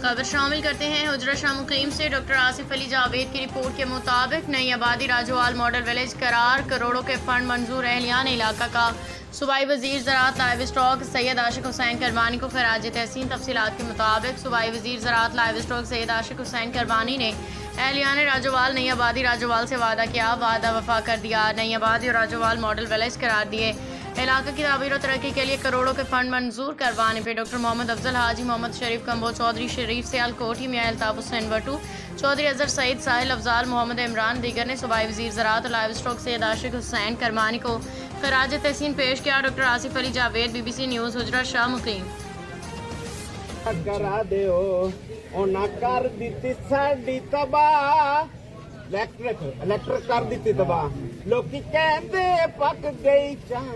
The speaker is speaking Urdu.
خبر شامل کرتے ہیں حجرہ شاہ مقیم سے۔ ڈاکٹر آصف علی جاوید کی رپورٹ کے مطابق نئی آبادی راجوال ماڈل ولیج قرار، کروڑوں کے فنڈ منظور، اہلیان علاقہ کا صوبائی وزیر زراعت لائیو اسٹاک سید عاشق حسین کربانی کو خراج تحسین۔ تفصیلات کے مطابق صوبائی وزیر زراعت لائیو اسٹاک سید عاشق حسین کربانی نے اہلیان راجوال نئی آبادی راجوال سے وعدہ کیا، وعدہ وفا کر دیا۔ نئی آبادی اور راجوال ماڈل ولیج قرار دیے، علاقے کی تعمیر و ترقی کے لیے کروڑوں کے فنڈ منظور کروانے پہ ڈاکٹر محمد افضل حاجی، محمد شریف کمبو، چودھری شریف سیال کوٹھی، میاں الطاف حسین بٹو، چودھری اظہر سعید ساحل، افضال محمد عمران دیگر نے صوبائی وزیر زراعت لائیو اسٹاک سید عاشق حسین کربانی کو خراج تحسین پیش کیا۔ Doctor Asif Ali Javed, B B C news, Hujra Shah Muqeem. کرا دیو اونا کر دیتی ساڈی تباہ، الیکٹرک کر دیتی تباہ، لوکی کہندے پک گئی چاہ